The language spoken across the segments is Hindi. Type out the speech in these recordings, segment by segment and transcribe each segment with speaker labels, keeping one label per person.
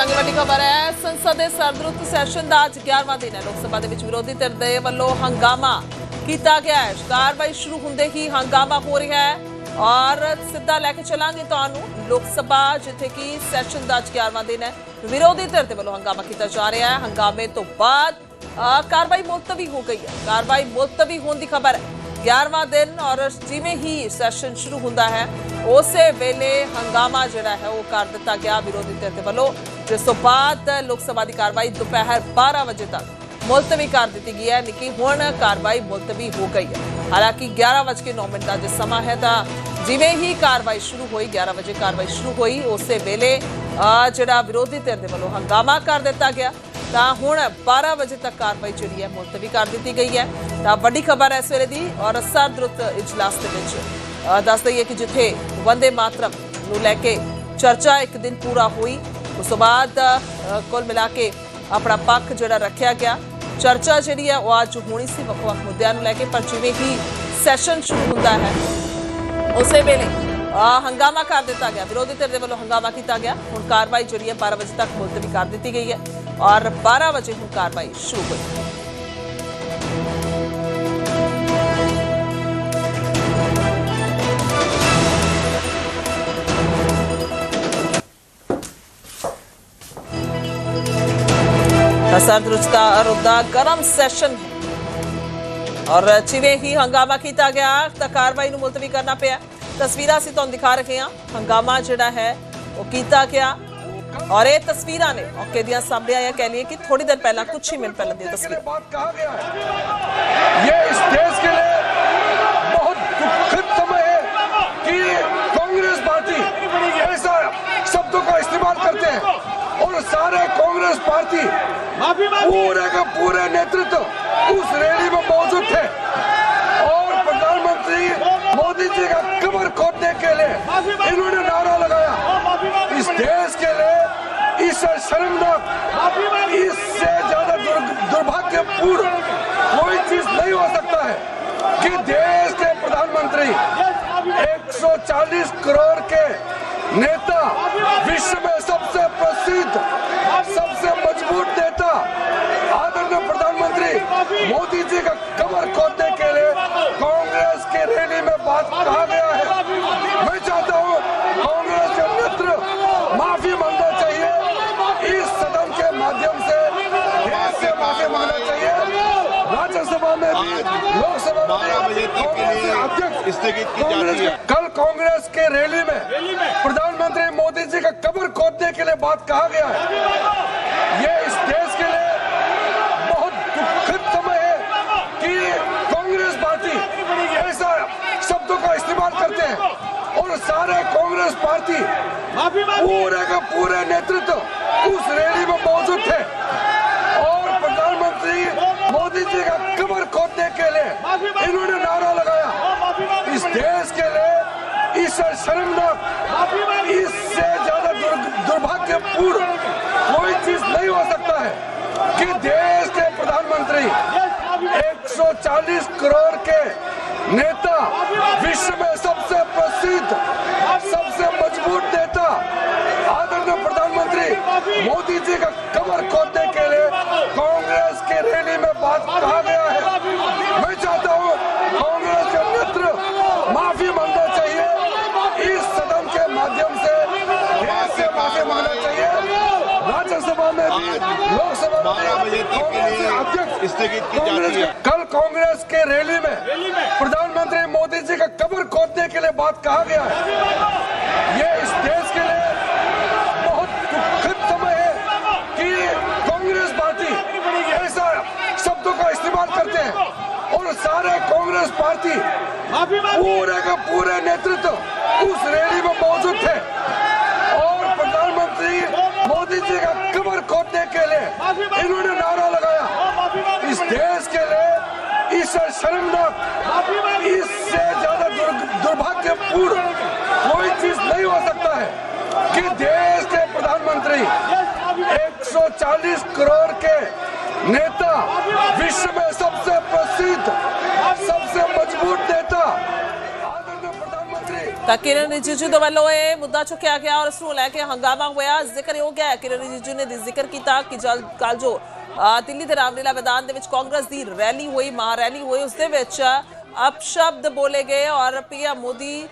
Speaker 1: देखा वड्डी खबर है। संसद के सरदरुत सैशन का अज 11वां दिन है। लोक सभा के विरोधी धिर दे वल्लों हंगामा किया गया है। कार्रवाई शुरू होंदे ही हंगामा हो रहा है और सीधा लैके चलांगे तुहानूं लोक सभा जिथे कि सैशन का अज 11वां दिन है। विरोधी धिर दे वल्लों हंगामा किया जा रहा है। हंगामे तो बाद कार्रवाई मुलतवी हो गई है। कार्रवाई मुलतवी होने की खबर है। 11वां दिन और जिवें ही सैशन शुरू होंदा है उस वेले हंगामा जिहड़ा है वो कर दिता गया विरोधी धिर दे वल्लों, जिस तो बाद लोक सभा की कार्रवाई दोपहर 12 बजे तक मुलतवी कर दी गई है। लेकिन हुण कार्रवाई मुलतवी हो गई है। हालांकि 11:09 का जो समा है तो जिवें ही कार्रवाई शुरू हुई 11 बजे कार्रवाई शुरू हुई उस वेले जिहड़ा विरोधी धिर दे वल्लों हंगामा कर दिता गया। तो हुण 12 बजे तक कार्रवाई जिहड़ी है मुलतवी कर दी गई है। तो वड्डी खबर है इस वेले दी और सरदरुत इजलास दे विच दस दईए कि जिथे वंदे मातरम नूं लैके चर्चा एक दिन पूरा हुई उस तो बाद कुल मिला के अपना पक्ष जिहड़ा रखिया गया। चर्चा जिहड़ी है वो अज होनी सी वख-वख मुद्दिआं नूं लैके, पर जिवें ही सैशन शुरू हुंदा है उस वेले हंगामा कर दिता गया। विरोधी धिर दे वल्लों हंगामा किया गया। हुण कार्रवाई जिहड़ी है 12 बजे तक मुलतवी कर दी गई है और 12 बजे हुण कार्रवाई शुरू हुई। सरदरुत का गर्म सैशन और जिवें ही हंगामा किया गया तो कार्रवाई नूं मुलतवी करना पिया। तस्वीरां असीं तुहानूं दिखा रहे हैं। हंगामा जिहड़ा है वो किया गया और ये तस्वीरां ने मौके दियां सामने आया। कह लिए कि थोड़ी देर पहला कुछ ही मिनट पहले दी तस्वीर
Speaker 2: ये इस देश के लिए बहुत दुखद समय है कि कांग्रेस पार्टी ऐसा शब्दों का इस्तेमाल करते हैं और सारे कांग्रेस पार्टी पूरे का पूरे नेतृत्व उस रैली में मौजूद थे और प्रधानमंत्री मोदी जी का कमर खोदने के लिए इन्होंने नारा लगाया। इस देश के लिए इससे शर्मनाक, इससे ज्यादा दुर्भाग्यपूर्ण कोई चीज नहीं हो सकता है कि देश के प्रधानमंत्री 140 करोड़ के नेता, विश्व में सबसे प्रसिद्ध, सबसे मजबूत नेता आदरणीय प्रधानमंत्री मोदी जी का कमर खोदने के लिए कांग्रेस के रैली में बात कहा गया है। मैं चाहता हूं कांग्रेस के नेतृत्व माफी मांगना चाहिए। इस सदन के माध्यम से देश से माफी मांगना चाहिए। राज्यसभा में भी, लोकसभा में भी कांग्रेस अध्यक्ष कल कांग्रेस के रैली में प्रधानमंत्री मोदी जी का कमर खोदने के लिए बात कहा गया है। ये इस देश के लिए बहुत दुखद समय है कि कांग्रेस पार्टी ऐसा शब्दों का इस्तेमाल करते हैं और सारे कांग्रेस पार्टी पूरे का पूरे नेतृत्व उस रैली में मौजूद थे और प्रधानमंत्री मोदी जी का कमर खोदने के लिए इन्होंने नारा लगाया। इस देश के लिए इससे शर्मनाक, इससे ज्यादा दुर्भाग्यपूर्ण कोई चीज नहीं हो सकता है कि देश के प्रधानमंत्री 140 करोड़ के नेता, विश्व में सबसे प्रसिद्ध, सबसे मजबूत नेता आदरणीय प्रधानमंत्री मोदी जी का कमर खोदने के लिए कांग्रेस के रैली में बात कहा गया है। मैं चाहता हूं कांग्रेस के नेतृत्व माफी मांगना चाहिए। इस सदन के माध्यम से देश से माफी मांगना चाहिए। राज्यसभा में भी, लोकसभा में भी कांग्रेस अध्यक्ष कल कांग्रेस के रैली में प्रधानमंत्री मोदी जी का कमर खोदने के लिए बात कहा गया है। ये इस देश के लिए बहुत दुखद समय है कि कांग्रेस पार्टी ऐसा शब्दों का इस्तेमाल करते हैं और सारे कांग्रेस पार्टी पूरे का पूरे नेतृत्व उस रैली में मौजूद थे और प्रधानमंत्री मोदी जी का कमर खोदने के लिए इन्होंने नारा लगाया। इस देश के लिए इससे शर्मनाक, इससे ज्यादा दुर्भाग्यपूर्ण कोई चीज नहीं हो सकता है कि देश के प्रधानमंत्री 140 करोड़ के नेता, विश्व में सबसे प्रसिद्ध, सबसे मजबूत नेता आदरणीय प्रधानमंत्री
Speaker 1: ਤਾਂ ਕਿਰਨ ਰਿਜੀਜੂ ਦੇ ਵੱਲੋਂ ਇਹ ਮੁੱਦਾ ਚੁੱਕਿਆ ਗਿਆ ਔਰ ਇਸ ਨੂੰ ਲੈ ਕੇ ਹੰਗਾਮਾ ਹੋਇਆ। ਜ਼ਿਕਰ ਹੋ ਗਿਆ ਕਿਰਨ ਰਿਜੀਜੂ ਨੇ ਜ਼ਿਕਰ ਕੀਤਾ ਕਿ ਕੱਲ ਜੋ ਦਿੱਲੀ ਦੇ ਰਾਮਲੀਲਾ ਮੈਦਾਨ ਦੇ ਵਿੱਚ ਕਾਂਗਰਸ ਦੀ ਰੈਲੀ ਹੋਈ, ਮਹਾ ਰੈਲੀ ਹੋਈ, ਉਸ ਦੇ ਵਿੱਚ ਅਪਸ਼ਬਦ ਬੋਲੇ ਗਏ ਔਰ ਪੀਐਮ ਮੋਦੀ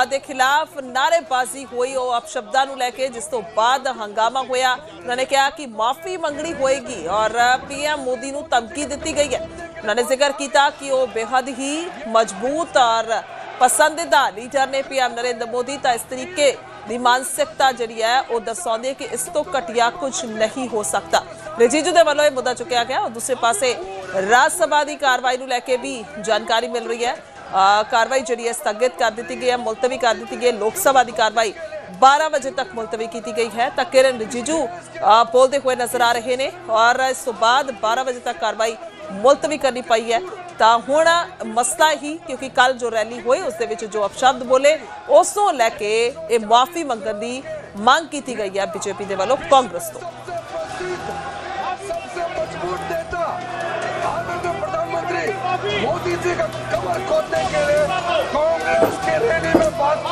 Speaker 1: ਦੇ ਖਿਲਾਫ ਨਾਅਰੇਬਾਜ਼ੀ ਹੋਈ ਉਹ ਅਪਸ਼ਬਦਾਂ ਨੂੰ ਲੈ ਕੇ, ਜਿਸ ਤੋਂ ਬਾਅਦ ਹੰਗਾਮਾ ਹੋਇਆ। ਉਹਨਾਂ ਨੇ ਕਿਹਾ ਕਿ ਮਾਫੀ ਮੰਗਣੀ ਹੋਏਗੀ ਔਰ ਪੀਐਮ ਮੋਦੀ ਨੂੰ ਧਮਕੀ ਦਿੱਤੀ ਗਈ ਹੈ। ਉਹਨਾਂ ਨੇ ਜ਼ਿਕਰ ਕੀਤਾ ਕਿ ਉਹ ਬੇहद ਹੀ ਮਜ਼ਬੂਤ ਔਰ ਪਸੰਦੀਦਾ ਲੀਡਰ ਨੇ ਪੀਐਮ ਨਰਿੰਦਰ ਮੋਦੀ। ਤਾਂ ਇਸ ਤਰੀਕੇ ਦੀ ਮਾਨਸਿਕਤਾ ਜਿਹੜੀ ਹੈ ਉਹ ਦਰਸਾਉਂਦੀ ਹੈ ਕਿ ਇਸ ਤੋਂ ਘਟੀਆ ਕੁਝ ਨਹੀਂ ਹੋ ਸਕਦਾ। ਰਿਜੀਜੂ ਦੇ ਵੱਲੋਂ ਇਹ ਮੁੱਦਾ ਚੁੱਕਿਆ ਗਿਆ ਔਰ ਦੂਸਰੇ ਪਾਸੇ ਰਾਜ ਸਭਾ ਦੀ ਕਾਰਵਾਈ ਨੂੰ ਲੈ ਕੇ ਵੀ ਜਾਣਕਾਰੀ ਮਿਲ ਰਹੀ ਹੈ। ਕਾਰਵਾਈ ਜਿਹੜੀ ਹੈ ਸਥਗਿਤ ਕਰ ਦਿੱਤੀ ਗਈ ਹੈ, ਮੁਲਤਵੀ ਕਰ ਦਿੱਤੀ ਗਈ ਹੈ। ਲੋਕ ਸਭਾ ਦੀ ਕਾਰਵਾਈ 12 ਵਜੇ ਤੱਕ ਮੁਲਤਵੀ ਕੀਤੀ ਗਈ ਹੈ। ਤਾਂ ਕਿਰਨ ਰਿਜੀਜੂ ਬੋਲਦੇ ਹੋਏ ਨਜ਼ਰ ਆ ਰਹੇ ਨੇ ਔਰ ਇਸ ਤੋਂ ਬਾਅਦ 12 ਵਜੇ ਤੱਕ ਕਾਰਵਾਈ ਮੁਲਤਵੀ ਕਰਨੀ ਪਈ ਹੈ। ਤਾਂ ਹੁਣ ਮਸਲਾ ਹੀ ਕਿਉਂਕਿ ਕੱਲ ਜੋ ਰੈਲੀ ਹੋਈ ਉਸ ਦੇ ਵਿੱਚ ਜੋ ਅਪਸ਼ਬਦ ਬੋਲੇ ਉਸ ਨੂੰ ਲੈ ਕੇ ਇਹ ਮਾਫੀ ਮੰਗਣ ਦੀ ਮੰਗ ਕੀਤੀ ਗਈ ਹੈ ਬੀਜੇਪੀ ਦੇ ਵੱਲੋਂ ਕਾਂਗਰਸ ਤੋਂ।
Speaker 2: सबसे मजबूत नेता आदरणीय प्रधानमंत्री मोदी जी का कमर खोदने के लिए कांग्रेस के रैली में बात